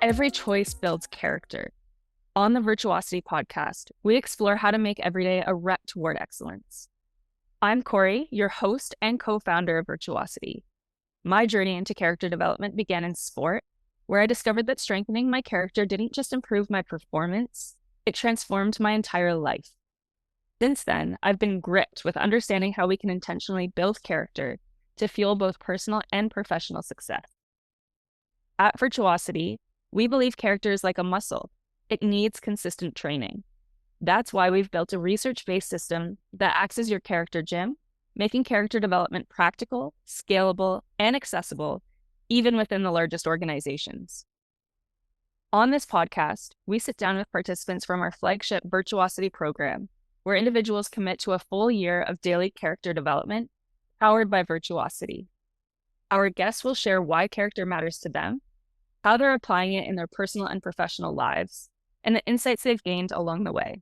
Every choice builds character. On the Virtuosity podcast, we explore how to make every day a rep toward excellence. I'm Corey, your host and co-founder of Virtuosity. My journey into character development began in sport, where I discovered that strengthening my character didn't just improve my performance, it transformed my entire life. Since then, I've been gripped with understanding how we can intentionally build character to fuel both personal and professional success. At Virtuosity, we believe character is like a muscle. It needs consistent training. That's why we've built a research-based system that acts as your character gym, making character development practical, scalable, and accessible, even within the largest organizations. On this podcast, we sit down with participants from our flagship Virtuosity program, where individuals commit to a full year of daily character development powered by Virtuosity. Our guests will share why character matters to them, how they're applying it in their personal and professional lives, and the insights they've gained along the way.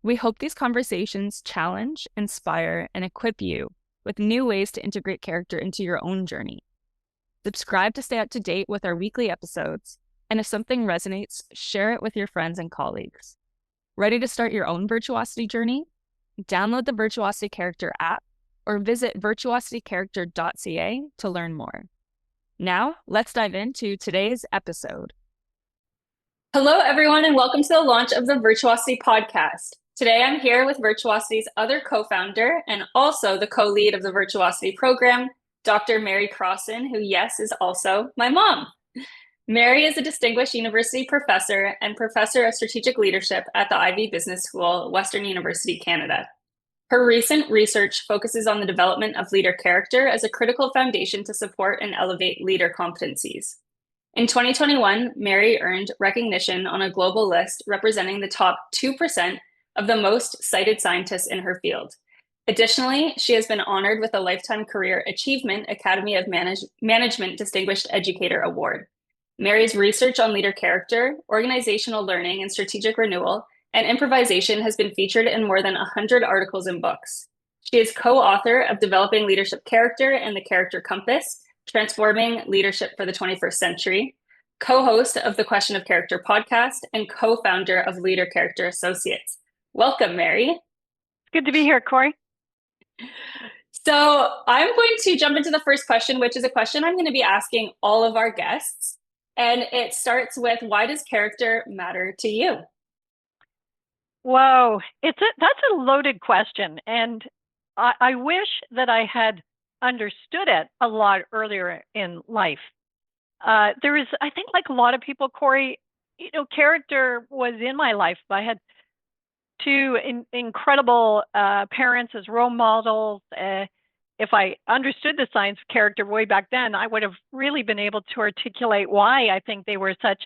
We hope these conversations challenge, inspire, and equip you with new ways to integrate character into your own journey. Subscribe to stay up to date with our weekly episodes, and if something resonates, share it with your friends and colleagues. Ready to start your own Virtuosity journey? Download the Virtuosity Character app or visit virtuositycharacter.ca to learn more. Now, let's dive into today's episode. Hello, everyone, and welcome to the launch of the Virtuosity podcast. Today, I'm here with Virtuosity's other co-founder and also the co-lead of the Virtuosity program, Dr. Mary Crossan, who, yes, is also my mom. Mary is a distinguished university professor and professor of strategic leadership at the Ivey Business School, Western University, Canada. Her recent research focuses on the development of leader character as a critical foundation to support and elevate leader competencies. In 2021, Mary earned recognition on a global list representing the top 2% of the most cited scientists in her field. Additionally, she has been honored with a Lifetime Career Achievement Academy of Management Distinguished Educator Award. Mary's research on leader character, organizational learning and strategic renewal, and improvisation has been featured in more than 100 articles and books. She is co-author of Developing Leadership Character and the Character Compass, Transforming Leadership for the 21st Century, co-host of the Question of Character podcast, and co-founder of Leader Character Associates. Welcome, Mary. Good to be here, Corey. So I'm going to jump into the first question, which is a question I'm going to be asking all of our guests. And it starts with, why does character matter to you? Whoa, that's a loaded question. And I wish that I had understood it a lot earlier in life. I think like a lot of people, Corey, character was in my life. I had two incredible parents as role models. If I understood the science of character way back then, I would have really been able to articulate why I think they were such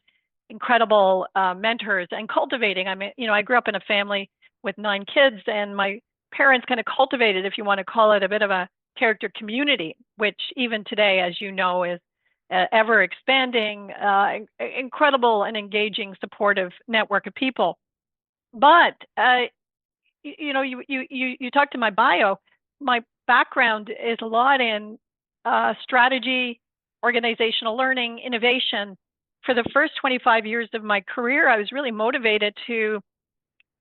incredible mentors and cultivating. I mean, I grew up in a family with 9 kids, and my parents kind of cultivated, if you want to call it, a bit of a character community, which even today, as you know, is ever expanding, incredible and engaging, supportive network of people. But you talked to my bio. My background is a lot in strategy, organizational learning, innovation. For the first 25 years of my career, I was really motivated to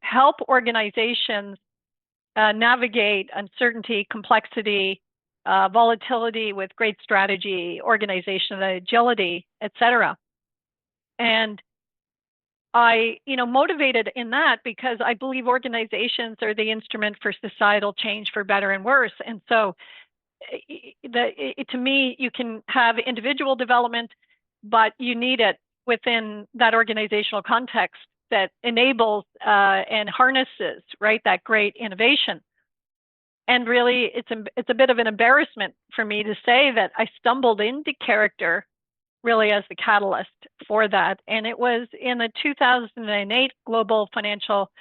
help organizations navigate uncertainty, complexity, volatility with great strategy, organizational agility, et cetera. And I, motivated in that because I believe organizations are the instrument for societal change for better and worse. And so to me, you can have individual development, but you need it within that organizational context that enables and harnesses, right, that great innovation. And really, it's a bit of an embarrassment for me to say that I stumbled into character really as the catalyst for that. And it was in the 2008 global financial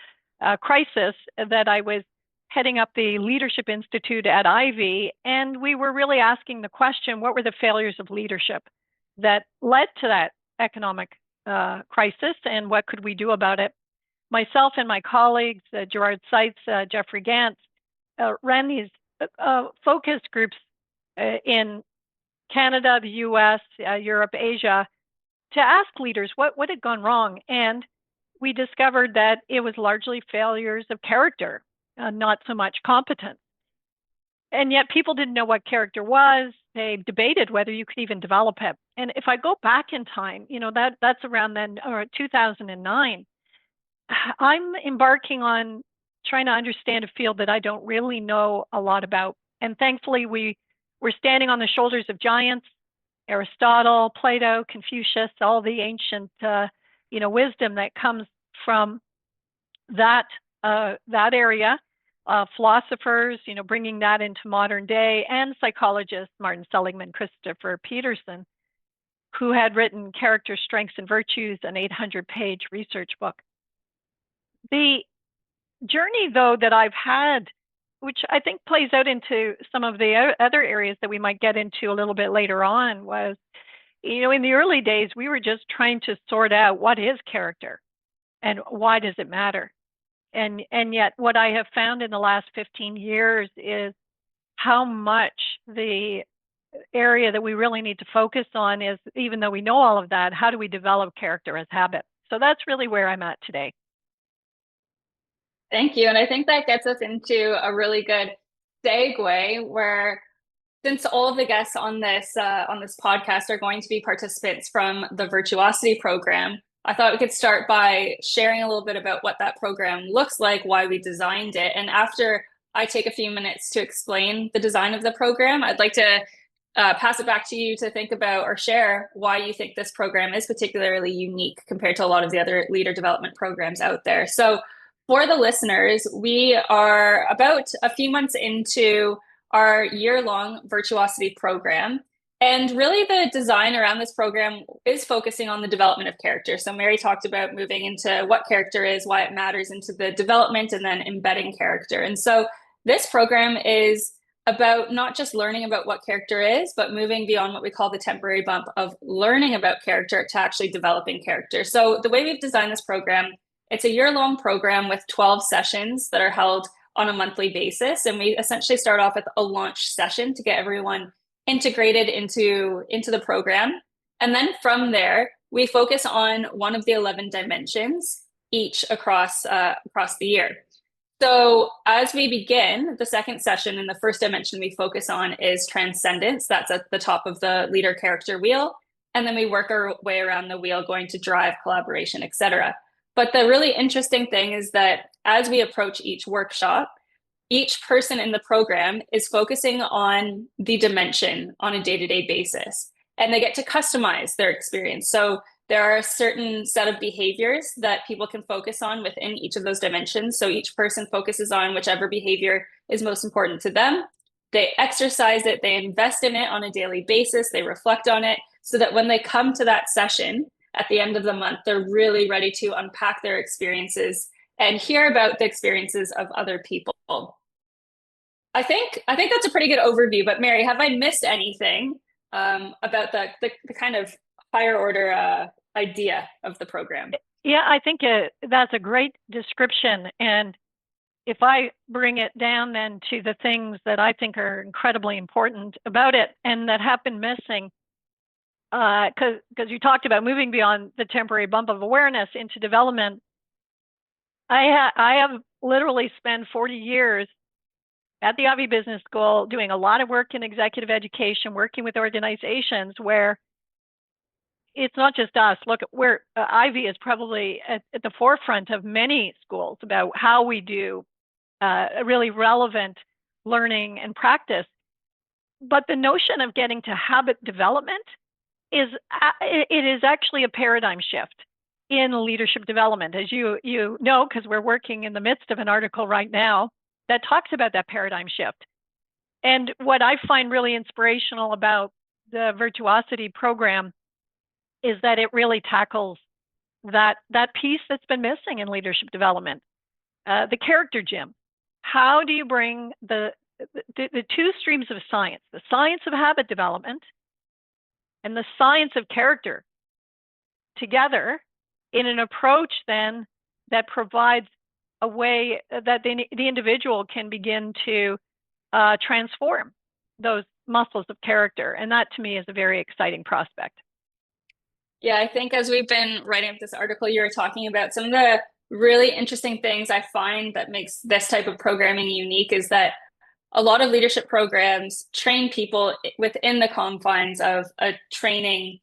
crisis that I was heading up the Leadership Institute at Ivey, and we were really asking the question, what were the failures of leadership that led to that economic crisis, and what could we do about it? Myself and my colleagues, Gerard Seitz, Jeffrey Gantz, ran these focus groups in Canada, the US, Europe, Asia, ask leaders what had gone wrong. And we discovered that it was largely failures of character, not so much competence. And yet people didn't know what character was. They debated whether you could even develop it. And if I go back in time, that's around then, or 2009, I'm embarking on trying to understand a field that I don't really know a lot about. And thankfully, we're standing on the shoulders of giants, Aristotle, Plato, Confucius, all the ancient, wisdom that comes from that area. Philosophers, bringing that into modern day, and psychologists, Martin Seligman, Christopher Peterson, who had written Character, Strengths, and Virtues, an 800-page research book. The journey, though, that I've had, which I think plays out into some of the other areas that we might get into a little bit later on, was, in the early days, we were just trying to sort out what is character and why does it matter. And yet what I have found in the last 15 years is how much the area that we really need to focus on is, even though we know all of that, how do we develop character as habit? So that's really where I'm at today. Thank you. And I think that gets us into a really good segue where, since all of the guests on this podcast are going to be participants from the Virtuosity program, I thought we could start by sharing a little bit about what that program looks like, why we designed it. And after I take a few minutes to explain the design of the program, I'd like to pass it back to you to think about or share why you think this program is particularly unique compared to a lot of the other leader development programs out there. So for the listeners, we are about a few months into our year-long Virtuosity program. And really the design around this program is focusing on the development of character. So Mary talked about moving into what character is, why it matters, into the development, and then embedding character. And so this program is about not just learning about what character is, but moving beyond what we call the temporary bump of learning about character to actually developing character. So the way we've designed this program, it's a year-long program with 12 sessions that are held on a monthly basis. And we essentially start off with a launch session to get everyone integrated into the program. And then from there, we focus on one of the 11 dimensions, each across the year. So as we begin the second session, and the first dimension we focus on is transcendence. That's at the top of the leader character wheel. And then we work our way around the wheel, going to drive, collaboration, etc. But the really interesting thing is that as we approach each workshop, each person in the program is focusing on the dimension on a day-to-day basis, and they get to customize their experience. So there are a certain set of behaviors that people can focus on within each of those dimensions. So each person focuses on whichever behavior is most important to them. They exercise it, they invest in it on a daily basis, they reflect on it, so that when they come to that session at the end of the month, they're really ready to unpack their experiences and hear about the experiences of other people. I think that's a pretty good overview, but Mary, have I missed anything about the kind of higher order idea of the program? Yeah, I think that's a great description. And if I bring it down then to the things that I think are incredibly important about it and that have been missing, because you talked about moving beyond the temporary bump of awareness into development. I have literally spent 40 years at the Ivy Business School doing a lot of work in executive education, working with organizations where it's not just us. Look, where Ivy is probably at the forefront of many schools about how we do really relevant learning and practice. But the notion of getting to habit development is actually a paradigm shift in leadership development, as you know, because we're working in the midst of an article right now that talks about that paradigm shift. And what I find really inspirational about the Virtuosity program is that it really tackles that piece that's been missing in leadership development, the character gym. How do you bring the two streams of science, the science of habit development and the science of character, together in an approach then that provides a way that the individual can begin to transform those muscles of character? And that to me is a very exciting prospect. Yeah, I think as we've been writing up this article, you were talking about some of the really interesting things I find that makes this type of programming unique is that a lot of leadership programs train people within the confines of a training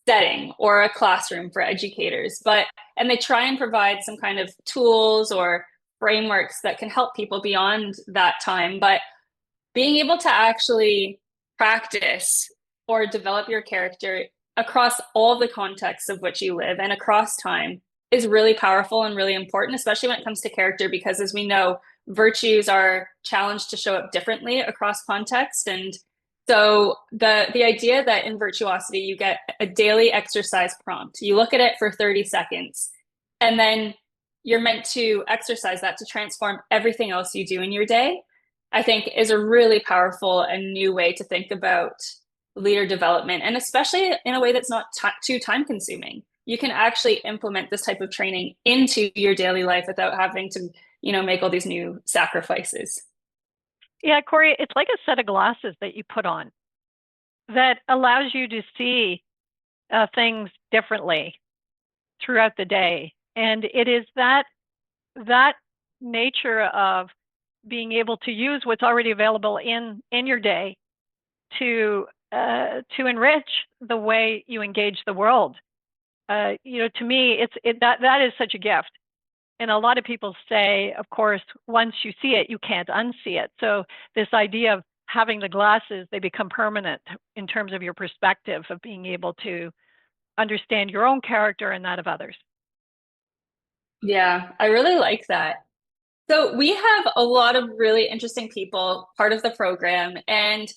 setting or a classroom for educators, and they try and provide some kind of tools or frameworks that can help people beyond that time. But being able to actually practice or develop your character across all the contexts of which you live and across time is really powerful and really important, especially when it comes to character, because as we know, virtues are challenged to show up differently across context. And so the idea that in Virtuosity, you get a daily exercise prompt, you look at it for 30 seconds, and then you're meant to exercise that to transform everything else you do in your day, I think is a really powerful and new way to think about leader development, and especially in a way that's not too time consuming. You can actually implement this type of training into your daily life without having to, make all these new sacrifices. Yeah, Corey, it's like a set of glasses that you put on that allows you to see things differently throughout the day. And it is that nature of being able to use what's already available in your day to enrich the way you engage the world. To me, that is such a gift. And a lot of people say, of course, once you see it, you can't unsee it. So this idea of having the glasses, they become permanent in terms of your perspective of being able to understand your own character and that of others. Yeah, I really like that. So we have a lot of really interesting people part of the program, and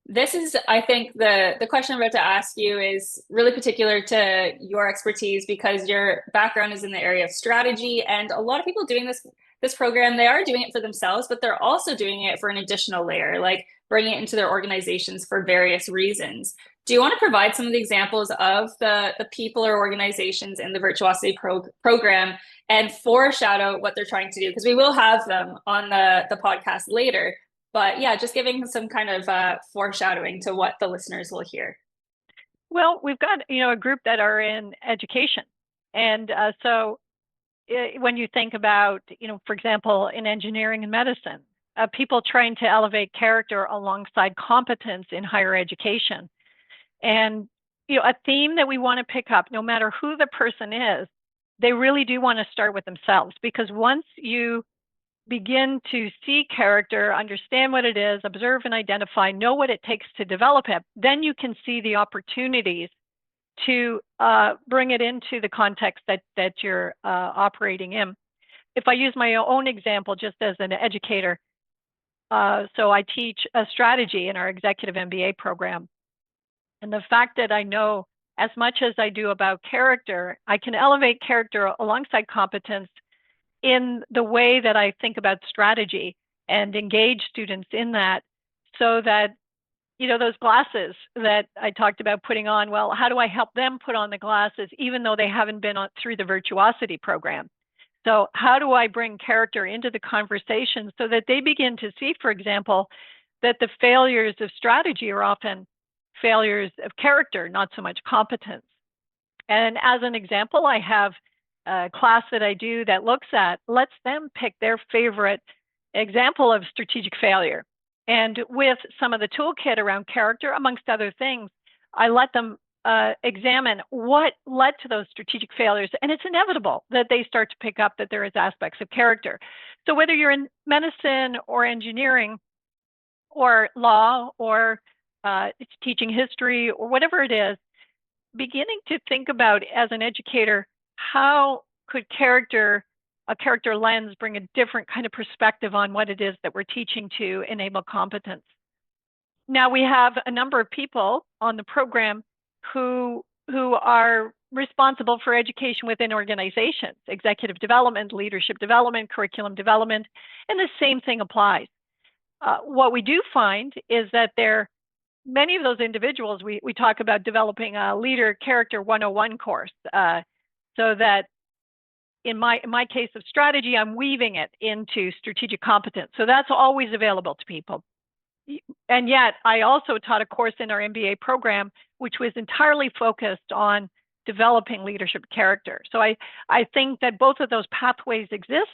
this is, I think, the question I'm about to ask you is really particular to your expertise because your background is in the area of strategy, and a lot of people doing this program, they are doing it for themselves, but they're also doing it for an additional layer, like bringing it into their organizations for various reasons. Do you want to provide some of the examples of the people or organizations in the Virtuosity program and foreshadow what they're trying to do? Because we will have them on the podcast later. But yeah, just giving some kind of foreshadowing to what the listeners will hear. Well, we've got, a group that are in education. And so when you think about, for example, in engineering and medicine, people trying to elevate character alongside competence in higher education. And, a theme that we want to pick up, no matter who the person is, they really do want to start with themselves, because once you begin to see character, understand what it is, observe and identify, know what it takes to develop it, then you can see the opportunities to bring it into the context that you're operating in. If I use my own example just as an educator, so I teach a strategy in our executive MBA program. And the fact that I know as much as I do about character, I can elevate character alongside competence in the way that I think about strategy and engage students in that, so that, those glasses that I talked about putting on, well, how do I help them put on the glasses even though they haven't been through the Virtuosity program? So how do I bring character into the conversation so that they begin to see, for example, that the failures of strategy are often failures of character, not so much competence. And as an example, I have a class that I do that lets them pick their favorite example of strategic failure. And with some of the toolkit around character, amongst other things, I let them examine what led to those strategic failures. And it's inevitable that they start to pick up that there is aspects of character. So whether you're in medicine or engineering or law or it's teaching history or whatever it is, beginning to think about as an educator, how could a character lens bring a different kind of perspective on what it is that we're teaching to enable competence. Now we have a number of people on the program who are responsible for education within organizations, executive development, leadership development, curriculum development, and the same thing applies. What we do find is that many of those individuals, we talk about developing a leader character 101 course, so that in my case of strategy, I'm weaving it into strategic competence. So that's always available to people. And yet I also taught a course in our MBA program, which was entirely focused on developing leadership character. So I think that both of those pathways exist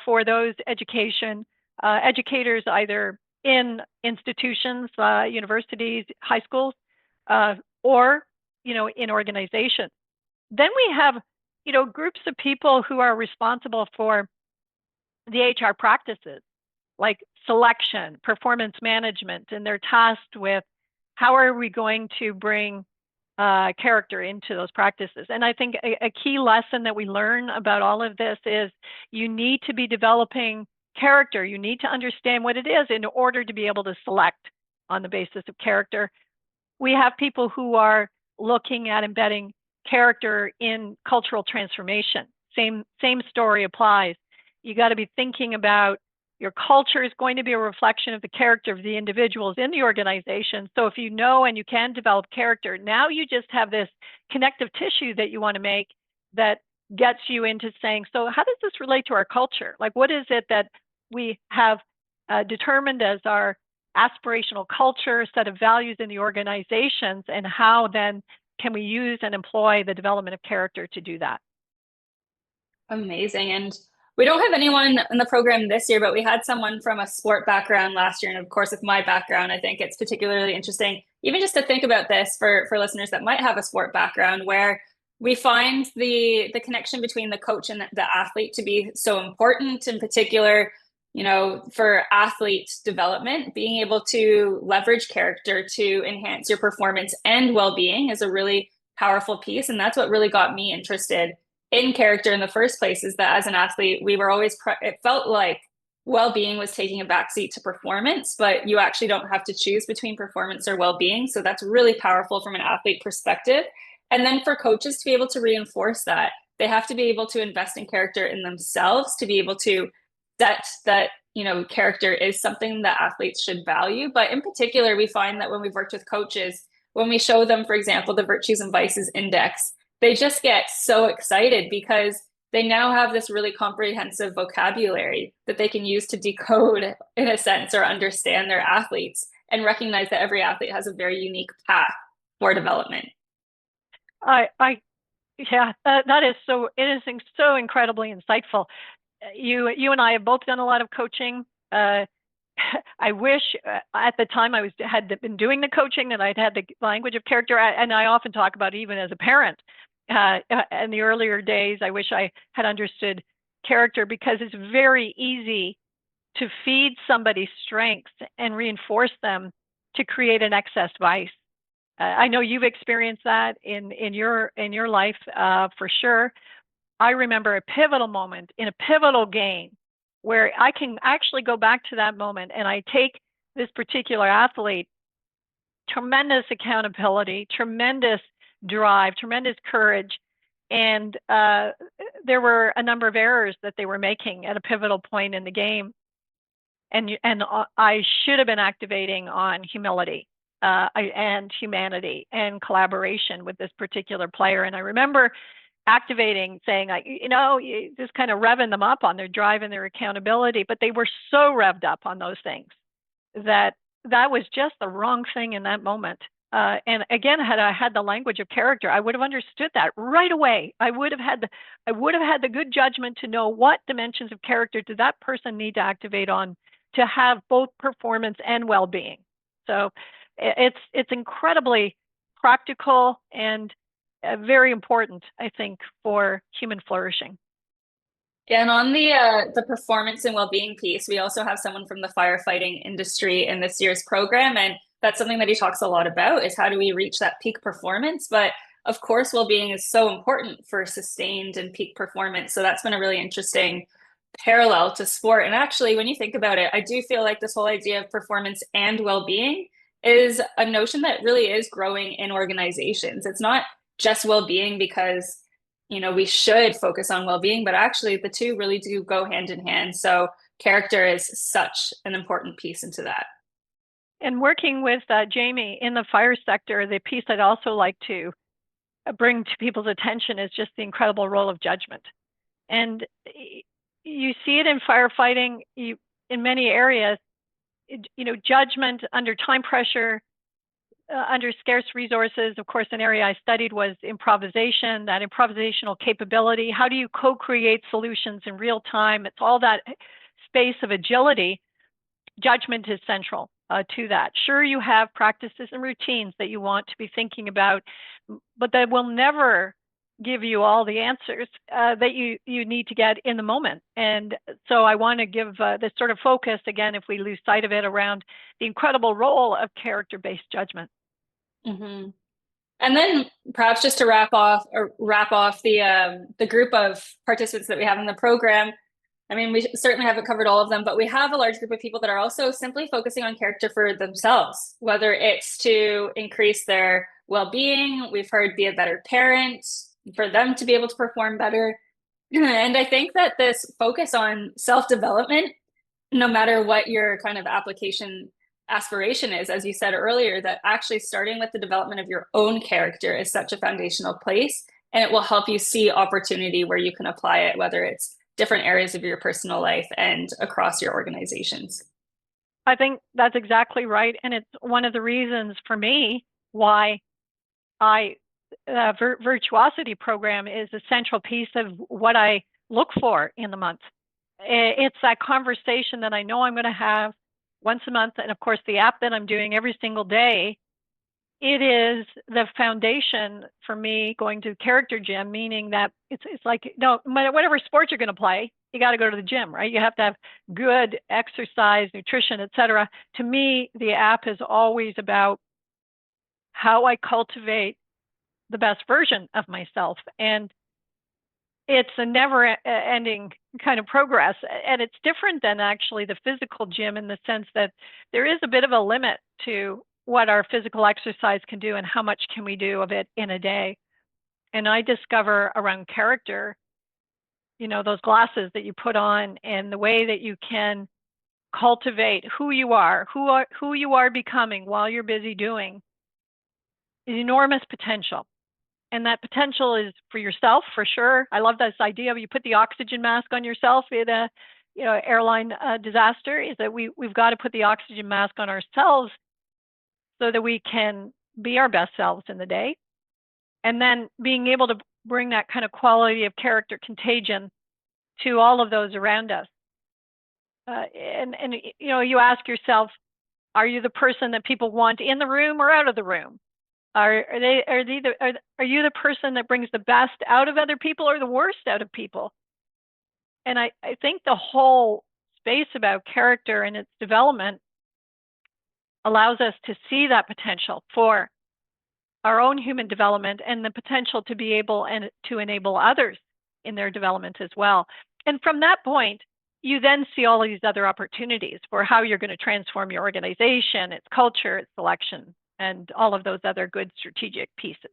for those educators, either in institutions, universities, high schools, or in organizations. Then we have groups of people who are responsible for the HR practices, like selection, performance management, and they're tasked with how are we going to bring character into those practices. And I think a key lesson that we learn about all of this is you need to be developing character. You need to understand what it is in order to be able to select on the basis of character. We have people who are looking at embedding character in cultural transformation. Same story applies. You got to be thinking about your culture is going to be a reflection of the character of the individuals in the organization. So if you know and you can develop character, now you just have this connective tissue that you want to make that gets you into saying, so how does this relate to our culture? Like, what is it that we have determined as our aspirational culture, set of values in the organizations, and how then can we use and employ the development of character to do that? Amazing. And we don't have anyone in the program this year, but we had someone from a sport background last year. And of course, with my background, I think it's particularly interesting, even just to think about this for listeners that might have a sport background, where we find the connection between the coach and the athlete to be so important. In particular, for athlete development, being able to leverage character to enhance your performance and well-being is a really powerful piece. And that's what really got me interested in character in the first place, is that as an athlete, we were always, it felt like well-being was taking a backseat to performance, but you actually don't have to choose between performance or well-being. So that's really powerful from an athlete perspective. And then for coaches to be able to reinforce that, they have to be able to invest in character in themselves to be able to set that, character is something that athletes should value. But in particular, we find that when we've worked with coaches, when we show them, for example, the Virtues and Vices Index, they just get so excited because they now have this really comprehensive vocabulary that they can use to decode, in a sense, or understand their athletes and recognize that every athlete has a very unique path for development. Yeah, that is so, it is so incredibly insightful. You and I have both done a lot of coaching. I wish at the time I had been doing the coaching that I'd had the language of character, and I often talk about even as a parent. In the earlier days, I wish I had understood character, because it's very easy to feed somebody's strengths and reinforce them to create an excess vice. I know you've experienced that in your life for sure. I remember a pivotal moment in a pivotal game where I can actually go back to that moment, and I take this particular athlete, tremendous accountability, tremendous drive, tremendous courage, and there were a number of errors that they were making at a pivotal point in the game, and I should have been activating on humility and humanity and collaboration with this particular player. And I remember activating, saying, like, just kind of revving them up on their drive and their accountability, but they were so revved up on those things that was just the wrong thing in that moment. And again, had I had the language of character, I would have understood that right away. I would have had the good judgment to know what dimensions of character did that person need to activate on to have both performance and well-being. So it's incredibly practical and very important, I think, for human flourishing. Yeah, and on the performance and well-being piece, we also have someone from the firefighting industry in this year's program, and that's something that he talks a lot about, is how do we reach that peak performance? But of course, well-being is so important for sustained and peak performance. So that's been a really interesting parallel to sport. And actually, when you think about it, I do feel like this whole idea of performance and well-being is a notion that really is growing in organizations. It's not just well-being because we should focus on well-being, but actually the two really do go hand in hand. So character is such an important piece into that. And working with Jamie in the fire sector, the piece I'd also like to bring to people's attention is just the incredible role of judgment. And you see it in firefighting in many areas, judgment under time pressure, under scarce resources, of course, an area I studied was improvisation, that improvisational capability. How do you co-create solutions in real time? It's all that space of agility. Judgment is central to that. Sure, you have practices and routines that you want to be thinking about, but that will never give you all the answers that you need to get in the moment. And so I want to give this sort of focus, again, if we lose sight of it, around the incredible role of character-based judgment. Mm-hmm. And then perhaps just to wrap off the group of participants that we have in the program. I mean, we certainly haven't covered all of them, but we have a large group of people that are also simply focusing on character for themselves, whether it's to increase their well-being. We've heard be a better parent, for them to be able to perform better. And I think that this focus on self-development, no matter what your kind of application aspiration is, as you said earlier, that actually starting with the development of your own character is such a foundational place, and it will help you see opportunity where you can apply it, whether it's different areas of your personal life and across your organizations. I think that's exactly right. And it's one of the reasons for me why Virtuosity program is a central piece of what I look for in the month. It's that conversation that I know I'm going to have once a month. And of course, the app that I'm doing every single day, it is the foundation for me going to character gym, meaning that it's like, no, whatever sport you're going to play, you got to go to the gym, right? You have to have good exercise, nutrition, etc. To me, the app is always about how I cultivate the best version of myself. And it's a never-ending kind of progress. And it's different than actually the physical gym in the sense that there is a bit of a limit to what our physical exercise can do and how much can we do of it in a day. And I discover around character, those glasses that you put on and the way that you can cultivate who you are becoming while you're busy doing is enormous potential. And that potential is for yourself, for sure. I love this idea of you put the oxygen mask on yourself in a airline disaster, is that we've got to put the oxygen mask on ourselves so that we can be our best selves in the day. And then being able to bring that kind of quality of character contagion to all of those around us. And you ask yourself, are you the person that people want in the room or out of the room? Are you the person that brings the best out of other people or the worst out of people? And I think the whole space about character and its development allows us to see that potential for our own human development and the potential to be able and to enable others in their development as well. And from that point, you then see all of these other opportunities for how you're going to transform your organization, its culture, its selection, and all of those other good strategic pieces.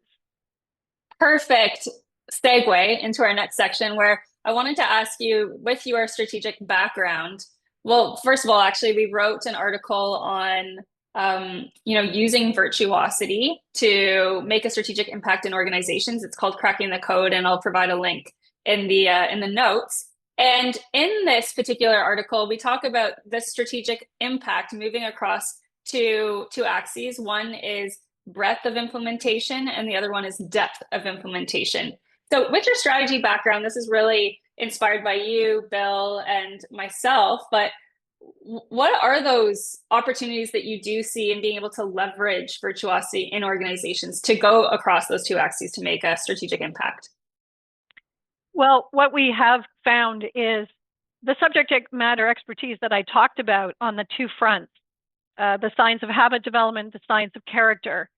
Perfect segue into our next section, where I wanted to ask you, with your strategic background, well, first of all, actually, we wrote an article on using Virtuosity to make a strategic impact in organizations. It's called Cracking the Code, and I'll provide a link in the notes. And in this particular article, we talk about the strategic impact moving across two axes. One is breadth of implementation, and the other one is depth of implementation. So with your strategy background, this is really inspired by you, Bill, and myself, but what are those opportunities that you do see in being able to leverage Virtuosity in organizations to go across those two axes to make a strategic impact? Well, what we have found is the subject matter expertise that I talked about on the two fronts, the science of habit development, the science of character.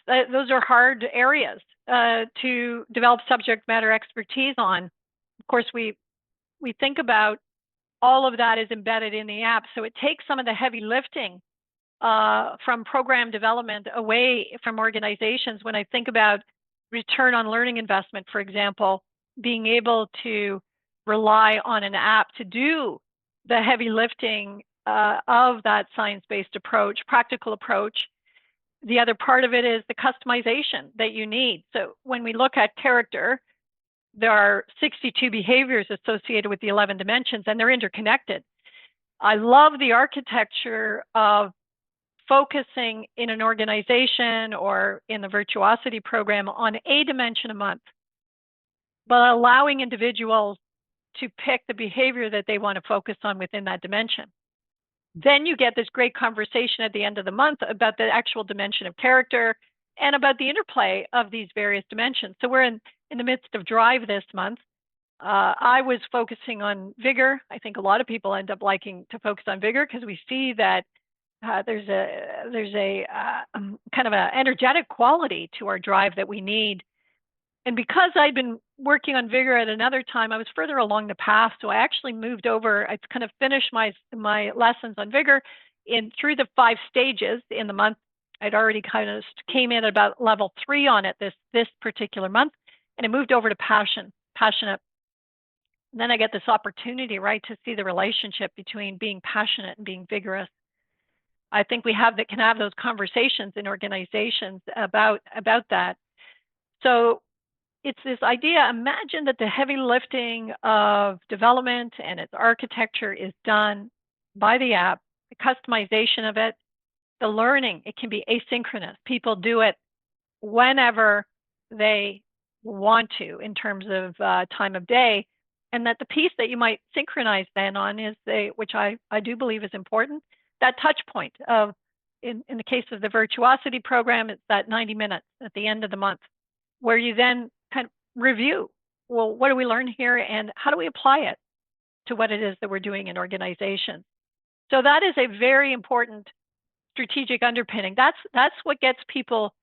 Those are hard areas to develop subject matter expertise on. Of course, we think about all of that is embedded in the app, so it takes some of the heavy lifting from program development away from organizations. When I think about return on learning investment, for example, being able to rely on an app to do the heavy lifting of that science-based approach, practical approach. The other part of it is the customization that you need. So when we look at character, there are 62 behaviors associated with the 11 dimensions, and they're interconnected. I love the architecture of focusing in an organization or in the Virtuosity program on a dimension a month, but allowing individuals to pick the behavior that they want to focus on within that dimension. Then you get this great conversation at the end of the month about the actual dimension of character and about the interplay of these various dimensions. So we're in the midst of drive this month. I was focusing on vigor. I think a lot of people end up liking to focus on vigor because we see that there's a kind of an energetic quality to our drive that we need. And because I'd been working on vigor at another time, I was further along the path. So I actually moved over. I kind of finished my lessons on vigor through the 5 stages in the month. I'd already kind of came in at about level 3 on it this particular month, and I moved over to passionate. And then I get this opportunity, right, to see the relationship between being passionate and being vigorous. I think we can have those conversations in organizations about that. So it's this idea, imagine that the heavy lifting of development and its architecture is done by the app, the customization of it, the learning, it can be asynchronous. People do it whenever they want to in terms of time of day. And that the piece that you might synchronize then on is which I do believe is important, that touch point of, in the case of the Virtuosity program, it's that 90 minutes at the end of the month, where you then kind of review, well, what do we learn here and how do we apply it to what it is that we're doing in organizations? So that is a very important strategic underpinning. That's what gets people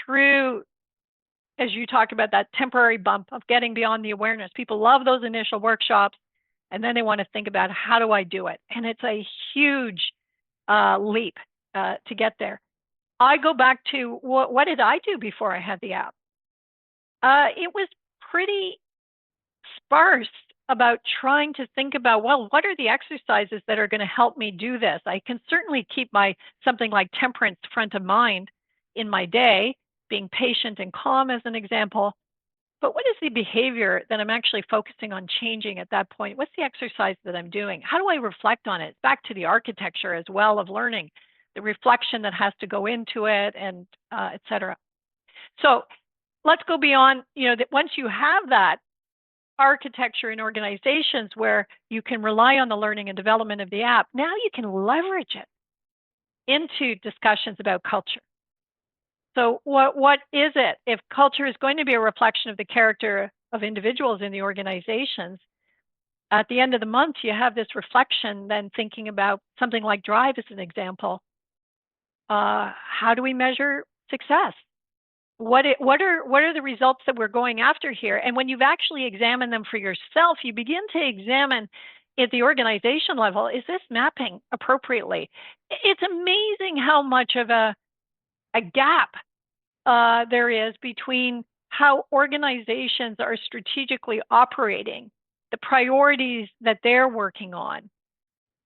through, as you talked about, that temporary bump of getting beyond the awareness. People love those initial workshops, and then they want to think about, how do I do it? And it's a huge leap to get there. I go back to what did I do before I had the app? It was pretty sparse about trying to think about, well, what are the exercises that are going to help me do this? I can certainly keep something like temperance front of mind in my day, being patient and calm as an example. But what is the behavior that I'm actually focusing on changing at that point? What's the exercise that I'm doing? How do I reflect on it? Back to the architecture as well of learning, the reflection that has to go into it, and et cetera. So let's go beyond, that once you have that architecture in organizations where you can rely on the learning and development of the app, now you can leverage it into discussions about culture. So what is it? If culture is going to be a reflection of the character of individuals in the organizations, at the end of the month, you have this reflection, then thinking about something like drive as an example. How do we measure success? What are the results that we're going after here? And when you've actually examined them for yourself, you begin to examine at the organization level, is this mapping appropriately? It's amazing how much of a gap there is between how organizations are strategically operating, the priorities that they're working on,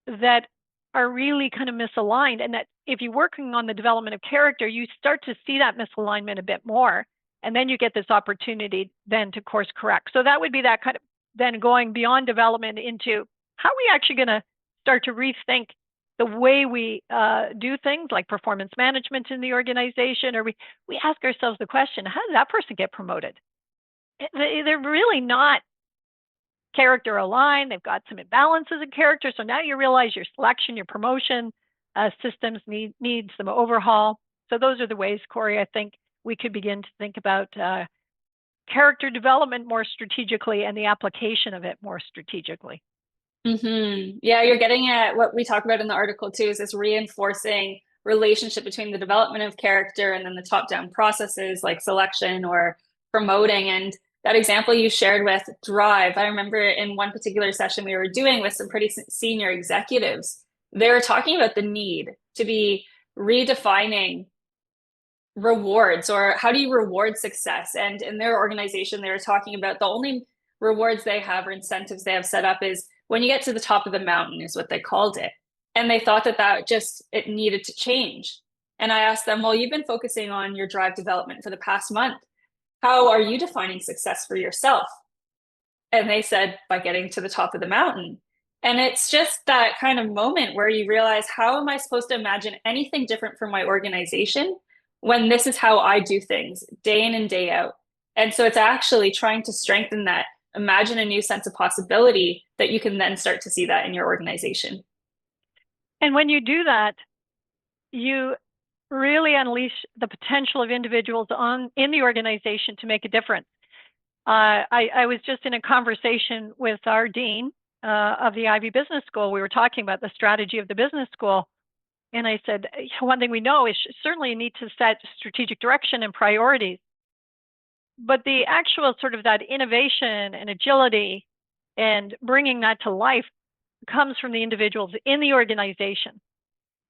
that are really kind of misaligned. And that if you're working on the development of character, you start to see that misalignment a bit more. And then you get this opportunity then to course correct. So that would be that kind of then going beyond development into how are we actually going to start to rethink the way we do things like performance management in the organization, or we ask ourselves the question, how did that person get promoted? They're really not character aligned. They've got some imbalances in character. So now you realize your selection, your promotion systems need some overhaul. So those are the ways, Corey, I think we could begin to think about character development more strategically and the application of it more strategically. Mm-hmm. Yeah, you're getting at what we talk about in the article too, is this reinforcing relationship between the development of character and then the top-down processes like selection or promoting. And that example you shared with drive, I remember in one particular session we were doing with some pretty senior executives, they were talking about the need to be redefining rewards, or how do you reward success? And in their organization, they were talking about the only rewards they have or incentives they have set up is when you get to the top of the mountain, is what they called it. And they thought that it needed to change. And I asked them, well, you've been focusing on your drive development for the past month. How are you defining success for yourself? And they said, by getting to the top of the mountain. And it's just that kind of moment where you realize, how am I supposed to imagine anything different from my organization when this is how I do things day in and day out? And so it's actually trying to strengthen that, imagine a new sense of possibility that you can then start to see that in your organization. And when you do that, you really unleash the potential of individuals in the organization to make a difference. I was just in a conversation with our dean of the Ivy Business School. We were talking about the strategy of the business school. And I said, one thing we know is certainly you need to set strategic direction and priorities. But the actual sort of that innovation and agility and bringing that to life comes from the individuals in the organization.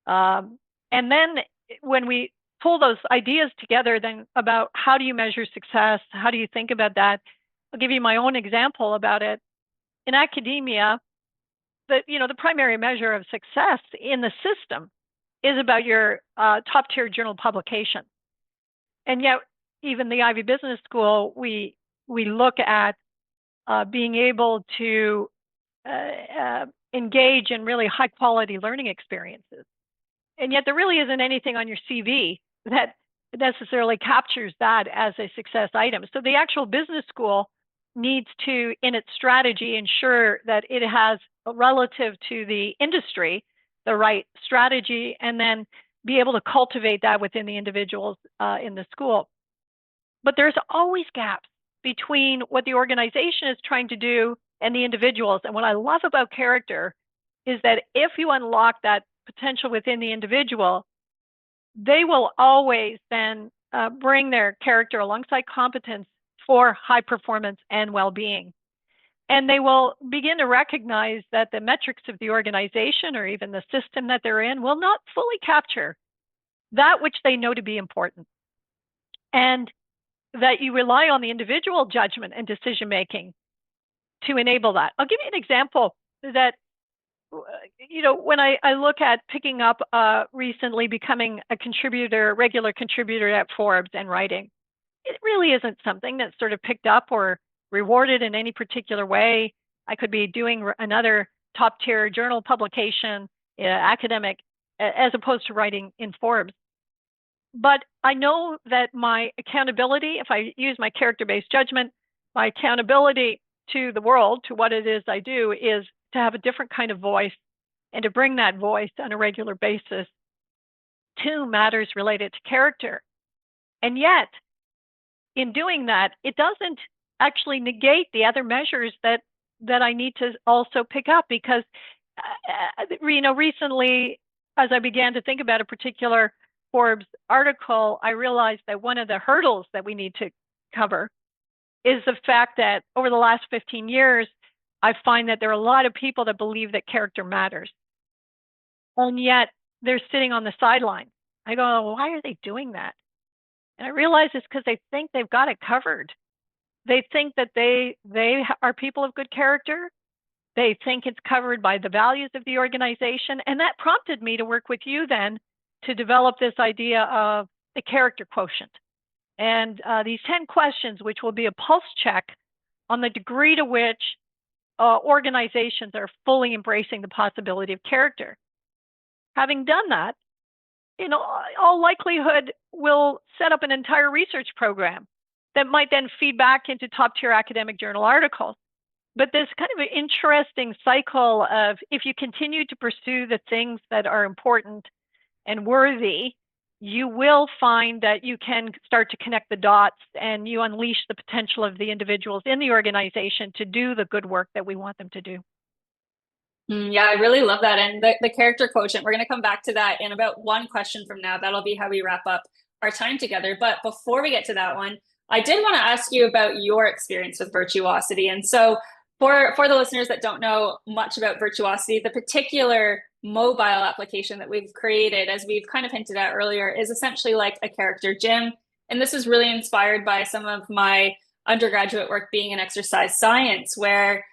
And then when we pull those ideas together, then about how do you measure success? How do you think about that? I'll give you my own example about it. In academia, the primary measure of success in the system is about your top tier journal publication. And yet, even the Ivy Business School, we look at being able to engage in really high quality learning experiences. And yet there really isn't anything on your CV that necessarily captures that as a success item. So the actual business school needs to, in its strategy, ensure that it has, relative to the industry, the right strategy, and then be able to cultivate that within the individuals in the school. But there's always gaps between what the organization is trying to do and the individuals. And what I love about character is that if you unlock that potential within the individual, they will always then bring their character alongside competence for high performance and well-being. And they will begin to recognize that the metrics of the organization or even the system that they're in will not fully capture that which they know to be important. And that you rely on the individual judgment and decision-making to enable that. I'll give you an example that, when I look at picking up recently becoming a contributor, regular contributor at Forbes and writing, it really isn't something that's sort of picked up or rewarded in any particular way. I could be doing another top tier journal publication, academic, as opposed to writing in Forbes. But I know that my accountability, if I use my character-based judgment, my accountability to the world, to what it is I do, is to have a different kind of voice and to bring that voice on a regular basis to matters related to character. And yet, in doing that, it doesn't actually negate the other measures that I need to also pick up, because, recently, as I began to think about a particular Forbes article, I realized that one of the hurdles that we need to cover is the fact that over the last 15 years, I find that there are a lot of people that believe that character matters. And yet they're sitting on the sideline. I go, why are they doing that? And I realize it's because they think they've got it covered. They think that they are people of good character. They think it's covered by the values of the organization. And that prompted me to work with you then to develop this idea of the character quotient. And these 10 questions, which will be a pulse check on the degree to which organizations are fully embracing the possibility of character. Having done that, in all likelihood, we'll set up an entire research program that might then feed back into top-tier academic journal articles. But this kind of an interesting cycle of, if you continue to pursue the things that are important and worthy, you will find that you can start to connect the dots and you unleash the potential of the individuals in the organization to do the good work that we want them to do. Yeah, I really love that. And the character quotient, we're going to come back to that in about one question from now. That'll be how we wrap up our time together. But before we get to that one, I did want to ask you about your experience with Virtuosity. And so for the listeners that don't know much about Virtuosity, the particular mobile application that we've created, as we've kind of hinted at earlier, is essentially like a character gym. And this is really inspired by some of my undergraduate work being in exercise science, where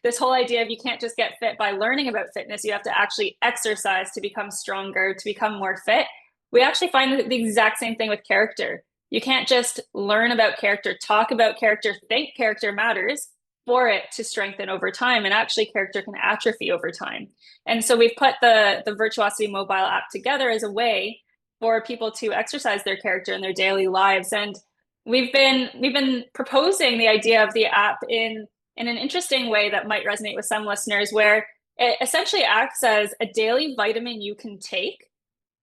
this whole idea of you can't just get fit by learning about fitness, you have to actually exercise to become stronger, to become more fit. We actually find the exact same thing with character. You can't just learn about character, talk about character, think character matters. for it to strengthen over time, and actually character can atrophy over time. And so we've put the Virtuosity mobile app together as a way for people to exercise their character in their daily lives. And we've been proposing the idea of the app in an interesting way that might resonate with some listeners, where it essentially acts as a daily vitamin you can take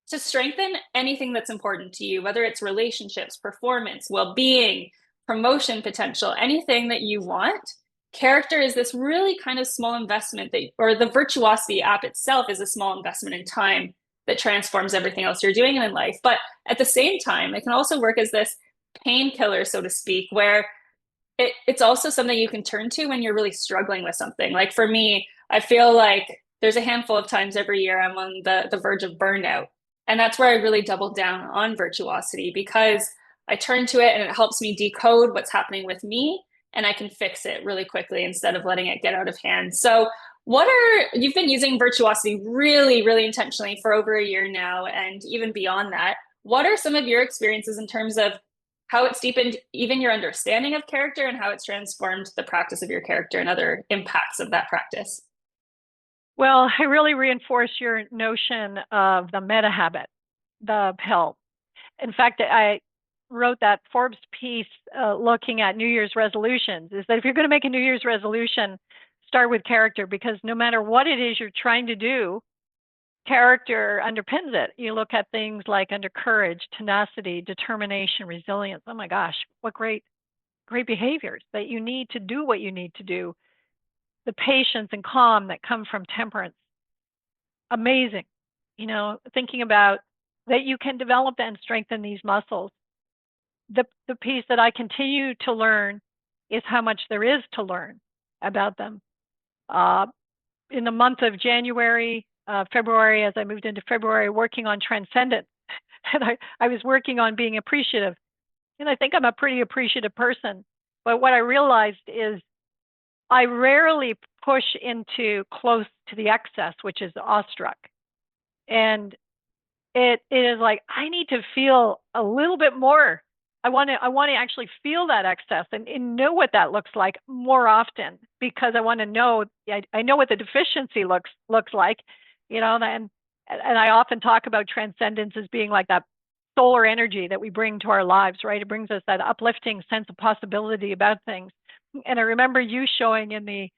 to strengthen anything that's important to you, whether it's relationships, performance, well-being, promotion potential, anything that you want. Character is this really kind of small investment that, or the Virtuosity app itself is a small investment in time that transforms everything else you're doing in life. But at the same time, it can also work as this painkiller, so to speak, where it's also something you can turn to when you're really struggling with something. Like for me, I feel like there's a handful of times every year I'm on the verge of burnout. And that's where I really doubled down on Virtuosity, because I turn to it and it helps me decode what's happening with me, and I can fix it really quickly instead of letting it get out of hand. So you've been using Virtuosity really, really intentionally for over a year now, and even beyond that. What are some of your experiences in terms of how it's deepened even your understanding of character, and how it's transformed the practice of your character and other impacts of that practice? Well, I really reinforce your notion of the meta habit, the pill. In fact, I wrote that Forbes piece looking at New Year's resolutions, is that if you're going to make a New Year's resolution, start with character, because no matter what it is you're trying to do, character underpins it. You look at things like under courage, tenacity, determination, resilience. Oh my gosh, what great behaviors that you need to do what you need to do. The patience and calm that come from temperance. Amazing. Thinking about that you can develop and strengthen these muscles. The piece that I continue to learn is how much there is to learn about them. In the month of January, February, as I moved into February, working on transcendence, and I was working on being appreciative. And I think I'm a pretty appreciative person. But what I realized is I rarely push into close to the excess, which is awestruck. And it is like, I need to feel a little bit more. I want to actually feel that excess and know what that looks like more often, because I want to know, I know what the deficiency looks like, and I often talk about transcendence as being like that solar energy that we bring to our lives, right? It brings us that uplifting sense of possibility about things. And I remember you showing in the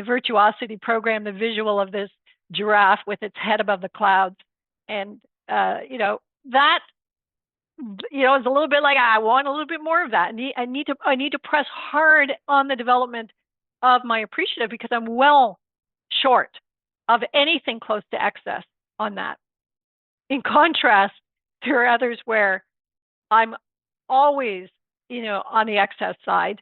Virtuosity program the visual of this giraffe with its head above the clouds, and that is a little bit like, I want a little bit more of that. I need to press hard on the development of my appreciative, because I'm well short of anything close to excess on that. In contrast, there are others where I'm always, on the excess side.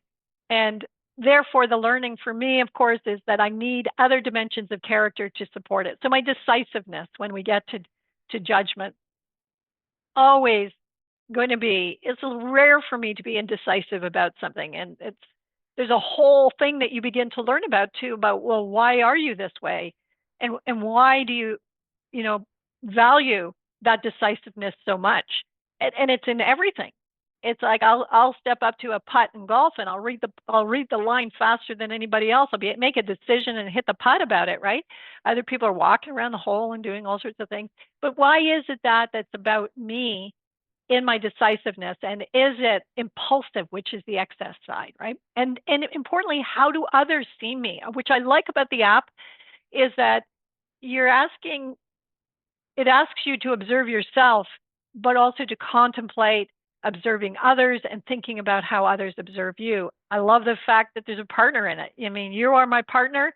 And therefore, the learning for me, of course, is that I need other dimensions of character to support it. So my decisiveness, when we get to judgment, always going to be, it's rare for me to be indecisive about something. And there's a whole thing that you begin to learn about too, about, well, why are you this way? And why do you, value that decisiveness so much? And it's in everything. It's like I'll step up to a putt in golf and I'll read the line faster than anybody else. I'll make a decision and hit the putt about it, right? Other people are walking around the hole and doing all sorts of things. But why is it that's about me in my decisiveness? And is it impulsive, which is the excess side, right? And importantly, how do others see me? Which I like about the app is that it asks you to observe yourself, but also to contemplate observing others and thinking about how others observe you. I love the fact that there's a partner in it. I mean, you are my partner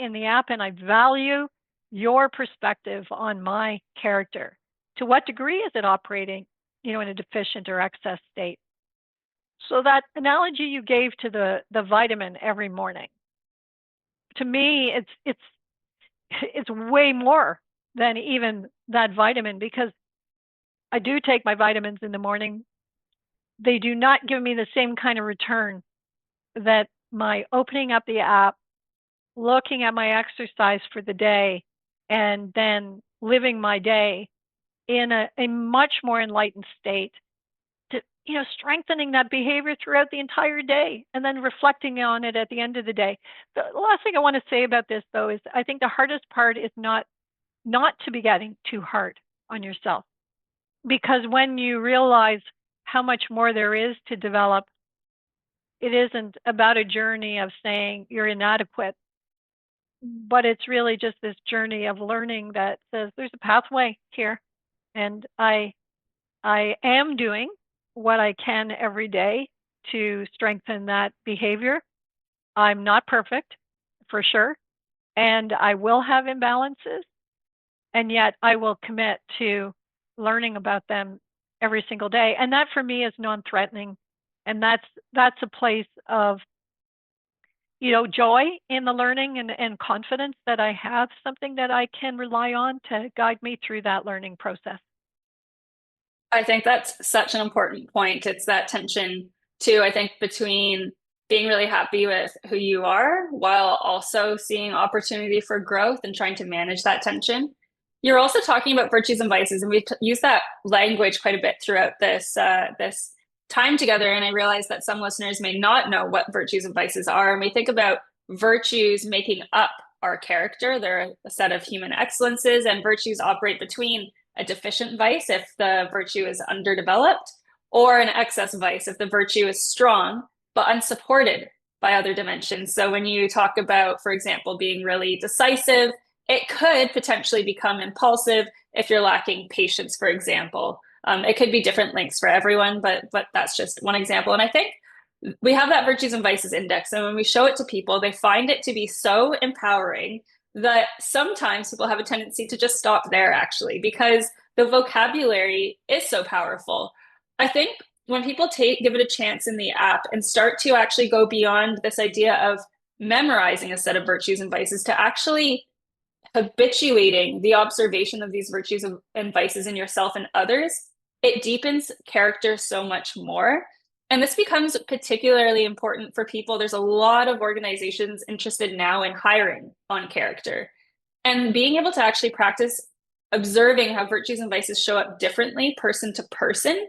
in the app, and I value your perspective on my character. To what degree is it operating, in a deficient or excess state? So that analogy you gave to the vitamin every morning, to me, it's way more than even that vitamin, because I do take my vitamins in the morning. They do not give me the same kind of return that my opening up the app, looking at my exercise for the day, and then living my day in a much more enlightened state strengthening that behavior throughout the entire day and then reflecting on it at the end of the day. The last thing I want to say about this, though, is I think the hardest part is not to be getting too hard on yourself. Because when you realize how much more there is to develop, it isn't about a journey of saying you're inadequate, but it's really just this journey of learning that says there's a pathway here, and I am doing what I can every day to strengthen that behavior. I'm not perfect, for sure, and I will have imbalances, and yet I will commit to learning about them every single day. And that for me is non-threatening. And that's a place of, joy in the learning and confidence that I have something that I can rely on to guide me through that learning process. I think that's such an important point. It's that tension too, I think, between being really happy with who you are while also seeing opportunity for growth and trying to manage that tension. You're also talking about virtues and vices, and we've used that language quite a bit throughout this time together. And I realize that some listeners may not know what virtues and vices are. And we think about virtues making up our character. They're a set of human excellences, and virtues operate between a deficient vice if the virtue is underdeveloped, or an excess vice if the virtue is strong but unsupported by other dimensions. So when you talk about, for example, being really decisive, it could potentially become impulsive if you're lacking patience, for example. It could be different lengths for everyone, but that's just one example. And I think we have that virtues and vices index, and when we show it to people, they find it to be so empowering that sometimes people have a tendency to just stop there, actually, because the vocabulary is so powerful. I think when people give it a chance in the app and start to actually go beyond this idea of memorizing a set of virtues and vices to actually habituating the observation of these virtues and vices in yourself and others, it deepens character so much more. And this becomes particularly important for people. There's a lot of organizations interested now in hiring on character. And being able to actually practice observing how virtues and vices show up differently person to person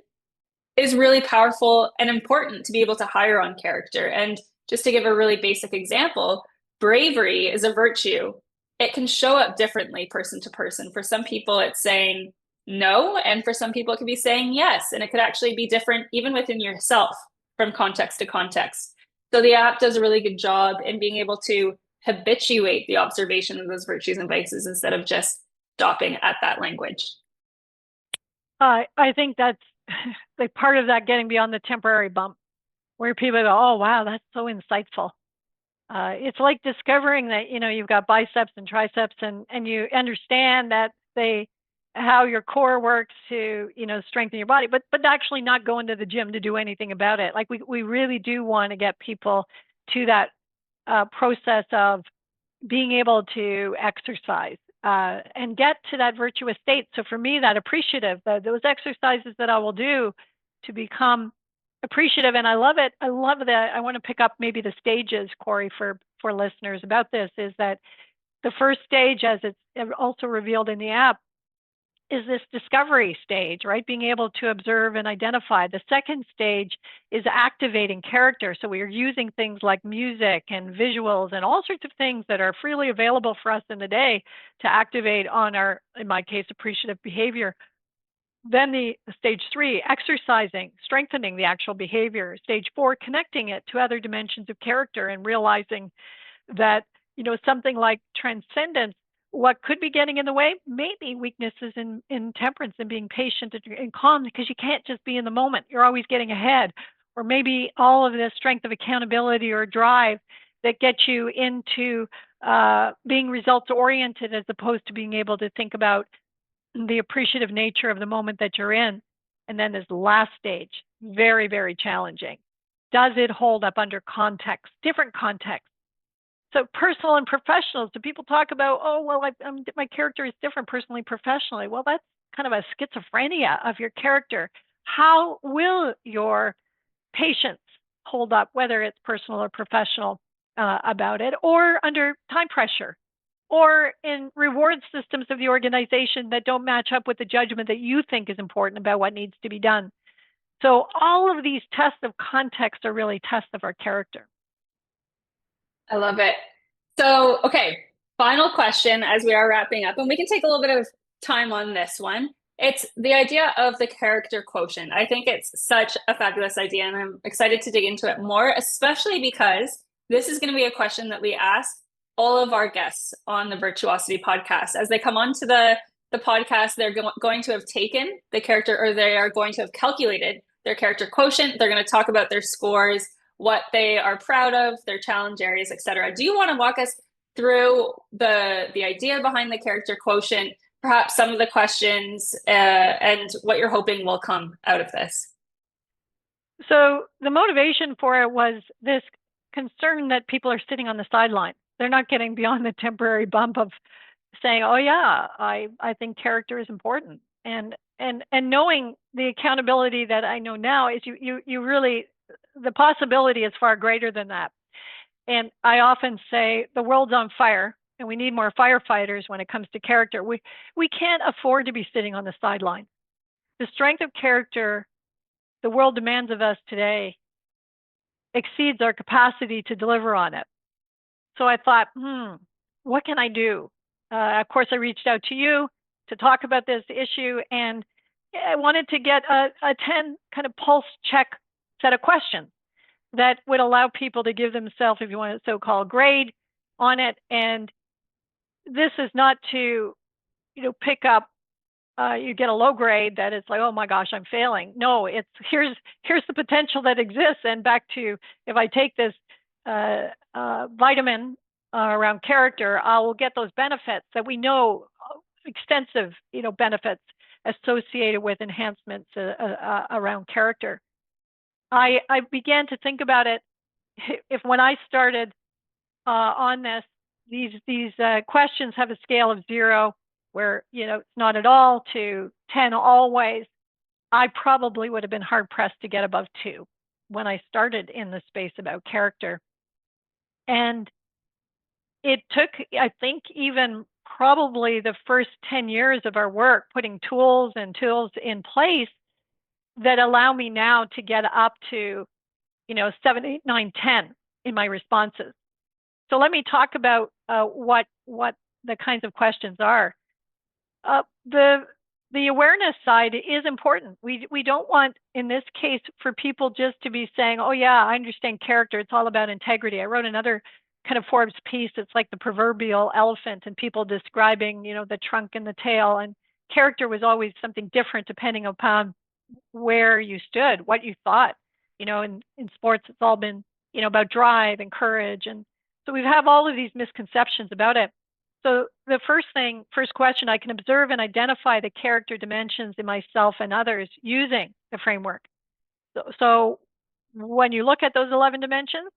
is really powerful and important to be able to hire on character. And just to give a really basic example, bravery is a virtue. It can show up differently person to person. For some people, it's saying no, and for some people, it could be saying yes. And it could actually be different even within yourself from context to context. So the app does a really good job in being able to habituate the observation of those virtues and vices instead of just stopping at that language. I think that's like part of that getting beyond the temporary bump, where people go, oh, wow, that's so insightful. It's like discovering that, you've got biceps and triceps and you understand that how your core works to, strengthen your body, but actually not going to the gym to do anything about it. Like we really do want to get people to that process of being able to exercise and get to that virtuous state. So for me, that appreciative, those exercises that I will do to become appreciative, and I love it. I love that. I want to pick up maybe the stages, Corey, for listeners about this, is that the first stage, as it's also revealed in the app, is this discovery stage, right? Being able to observe and identify. The second stage is activating character. So we are using things like music and visuals and all sorts of things that are freely available for us in the day to activate on our, in my case, appreciative behavior. Then the stage 3, exercising, strengthening the actual behavior. Stage 4, connecting it to other dimensions of character and realizing that, something like transcendence, what could be getting in the way, maybe weaknesses in temperance and being patient and calm, because you can't just be in the moment. You're always getting ahead. Or maybe all of this strength of accountability or drive that gets you into being results oriented as opposed to being able to think about the appreciative nature of the moment that you're in. And then this last stage, very, very challenging. Does it hold up under context, different contexts? So personal and professional. So people talk about, oh, well, my character is different personally, professionally. Well, that's kind of a schizophrenia of your character. How will your patience hold up, whether it's personal or professional about it, or under time pressure, or in reward systems of the organization that don't match up with the judgment that you think is important about what needs to be done? So all of these tests of context are really tests of our character. I love it. So, okay, final question as we are wrapping up, and we can take a little bit of time on this one. It's the idea of the character quotient. I think it's such a fabulous idea, and I'm excited to dig into it more, especially because this is going to be a question that we ask all of our guests on the Virtuosity podcast. As they come onto the podcast, they're going to have taken the character, or they are going to have calculated their character quotient. They're going to talk about their scores, what they are proud of, their challenge areas, etc. Do you want to walk us through the idea behind the character quotient, perhaps some of the questions, and what you're hoping will come out of this? So the motivation for it was this concern that people are sitting on the sideline. They're not getting beyond the temporary bump of saying, oh yeah, I think character is important. And knowing the accountability that I know now is you really, the possibility is far greater than that. And I often say the world's on fire and we need more firefighters when it comes to character. We can't afford to be sitting on the sideline. The strength of character the world demands of us today exceeds our capacity to deliver on it. So I thought, what can I do? Of course, I reached out to you to talk about this issue, and I wanted to get a 10 kind of pulse check set of questions that would allow people to give themselves, if you want a so-called grade on it. And this is not to, pick up, you get a low grade that it's like, oh my gosh, I'm failing. No, it's here's the potential that exists. And back to, if I take this vitamin around character, I will get those benefits that we know, extensive, benefits associated with enhancements around character. I began to think about it. If when I started on this, these questions have a scale of 0, where it's not at all, to 10 always, I probably would have been hard pressed to get above 2 when I started in the space about character. And it took, I think, even probably the first 10 years of our work, putting tools in place that allow me now to get up to, 7, 8, 9, 10 in my responses. So let me talk about what the kinds of questions are. The awareness side is important. We don't want, in this case, for people just to be saying, oh yeah, I understand character, it's all about integrity. I wrote another kind of Forbes piece, it's like the proverbial elephant, and people describing, the trunk and the tail, and character was always something different depending upon where you stood, what you thought. In sports, it's all been, about drive and courage. And so we have all of these misconceptions about it. So the first question, I can observe and identify the character dimensions in myself and others using the framework. So when you look at those 11 dimensions,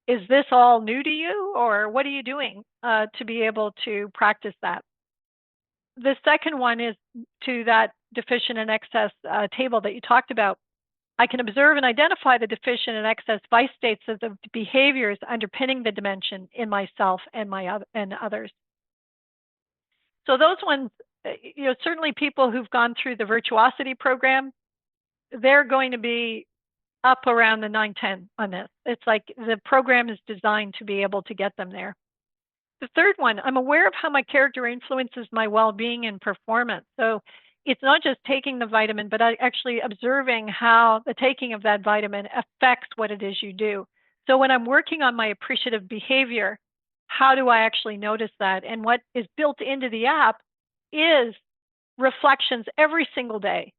is this all new to you, or what are you doing to be able to practice that? The second one is to that deficient and excess table that you talked about. I can observe and identify the deficient and excess vice states of the behaviors underpinning the dimension in myself and others. So those ones, certainly people who've gone through the Virtuosity program, they're going to be up around the 9-10 on this. It's like the program is designed to be able to get them there. The third one, I'm aware of how my character influences my well-being and performance. So it's not just taking the vitamin, but actually observing how the taking of that vitamin affects what it is you do. So when I'm working on my appreciative behavior, how do I actually notice that? And what is built into the app is reflections every single day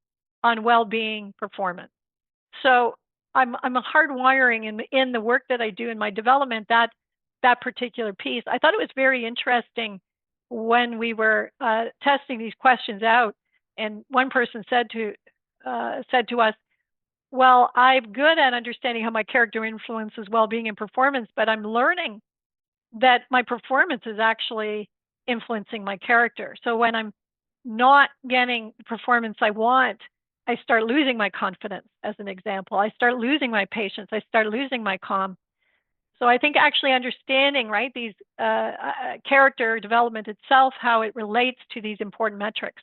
on well-being performance. So I'm a hardwiring in the work that I do in my development, that particular piece. I thought it was very interesting when we were testing these questions out, and one person said to us, well, I'm good at understanding how my character influences well-being and performance, but I'm learning that my performance is actually influencing my character. So when I'm not getting the performance I want, I start losing my confidence, as an example. I start losing my patience. I start losing my calm. So I think actually understanding, right, these character development itself, how it relates to these important metrics.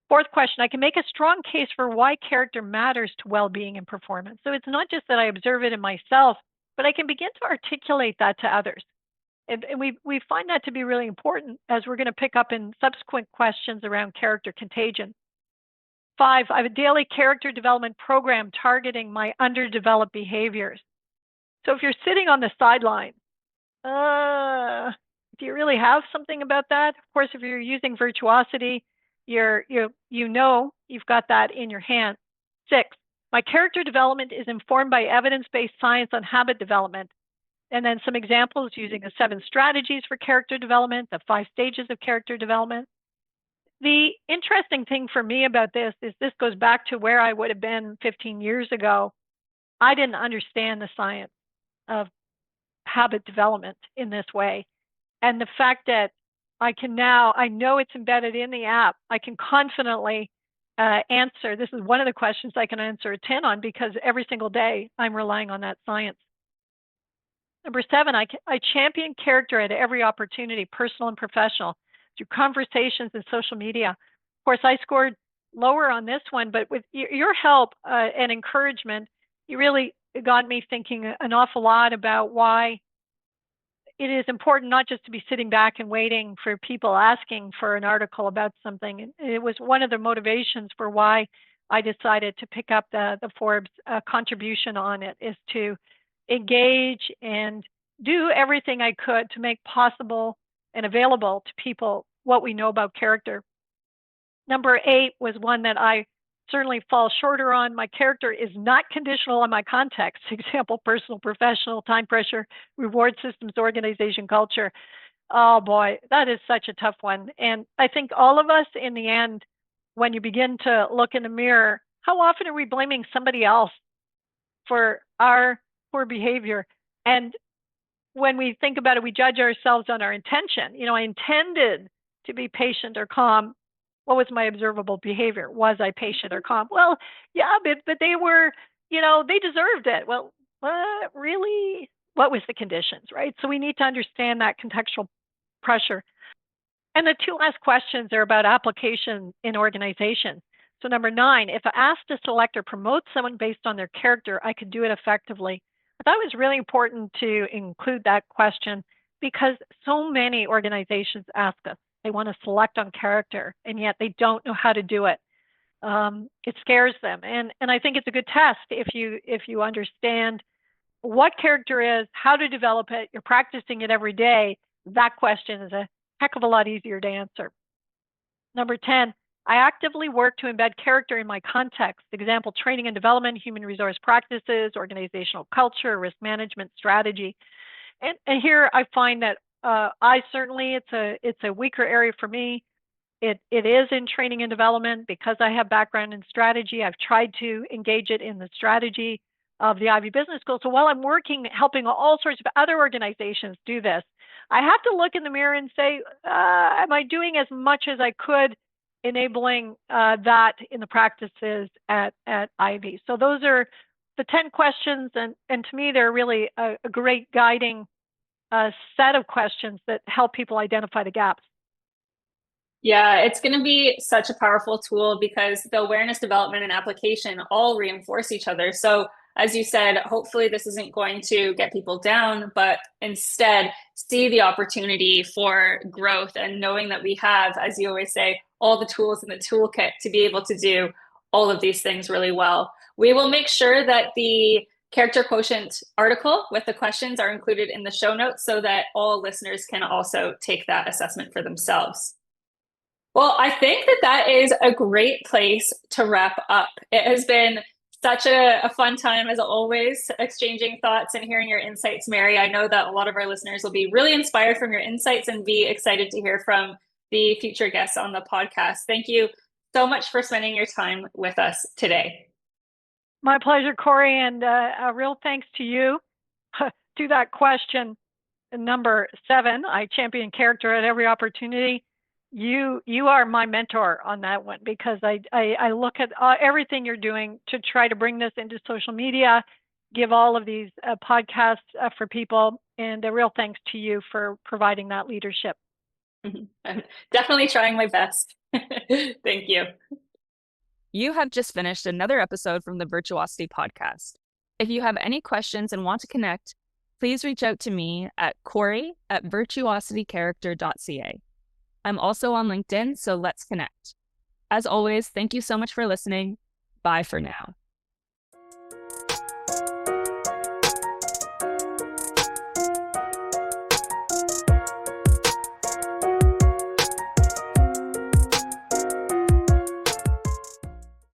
Fourth question, I can make a strong case for why character matters to well-being and performance. So it's not just that I observe it in myself, but I can begin to articulate that to others. And we find that to be really important as we're going to pick up in subsequent questions around character contagion. 5, I have a daily character development program targeting my underdeveloped behaviors. So if you're sitting on the sideline, do you really have something about that? Of course, if you're using Virtuosity, you know you've got that in your hand. 6, my character development is informed by evidence-based science on habit development. And then some examples using the 7 strategies for character development, the 5 stages of character development. The interesting thing for me about this is this goes back to where I would have been 15 years ago. I didn't understand the science of habit development in this way. And the fact that I know it's embedded in the app, I can confidently answer. This is one of the questions I can answer a 10 on because every single day I'm relying on that science. Number 7, I champion character at every opportunity, personal and professional, through conversations and social media. Of course, I scored lower on this one, but with your help and encouragement, you really got me thinking an awful lot about why it is important not just to be sitting back and waiting for people asking for an article about something. It was one of the motivations for why I decided to pick up the Forbes contribution on it, is to engage and do everything I could to make possible and available to people what we know about character. Number 8 was one that I certainly fall shorter on. My character is not conditional on my context. Example, personal, professional, time pressure, reward systems, organization, culture. Oh boy, that is such a tough one. And I think all of us in the end, when you begin to look in the mirror, how often are we blaming somebody else for our poor behavior? And when we think about it, we judge ourselves on our intention. I intended to be patient or calm. What was my observable behavior? Was I patient or calm? Well, yeah, but they were, they deserved it. Well, really? What was the conditions, right? So we need to understand that contextual pressure. And the 2 last questions are about application in organization. So number 9, if asked to select or promote someone based on their character, I could do it effectively. I thought it was really important to include that question because so many organizations ask us. They want to select on character, and yet they don't know how to do it. It scares them, and I think it's a good test if you understand what character is, how to develop it. You're practicing it every day. That question is a heck of a lot easier to answer. Number 10, I actively work to embed character in my context. Example, training and development, human resource practices, organizational culture, risk management, strategy. And here I find that it's a weaker area for me. It is in training and development because I have background in strategy. I've tried to engage it in the strategy of the Ivy Business School. So while I'm helping all sorts of other organizations do this, I have to look in the mirror and say, am I doing as much as I could enabling that in the practices at Ivy? So those are the 10 questions, and to me, they're really a great guiding set of questions that help people identify the gaps. Yeah, it's going to be such a powerful tool because the awareness development and application all reinforce each other. So as you said, hopefully this isn't going to get people down, but instead see the opportunity for growth and knowing that we have, as you always say, all the tools in the toolkit to be able to do all of these things really well. We will make sure that the Character Quotient article with the questions are included in the show notes so that all listeners can also take that assessment for themselves. Well, I think that is a great place to wrap up. It has been such a fun time, as always, exchanging thoughts and hearing your insights, Mary. I know that a lot of our listeners will be really inspired from your insights and be excited to hear from the future guests on the podcast. Thank you so much for spending your time with us today. My pleasure, Corey, and a real thanks to you. To that question, number 7, I champion character at every opportunity. You are my mentor on that one because I look at everything you're doing to try to bring this into social media, give all of these podcasts for people, and a real thanks to you for providing that leadership. I'm definitely trying my best. Thank you. You have just finished another episode from the Virtuosity podcast. If you have any questions and want to connect, please reach out to me at Corey@virtuositycharacter.ca. I'm also on LinkedIn, so let's connect. As always, thank you so much for listening. Bye for now.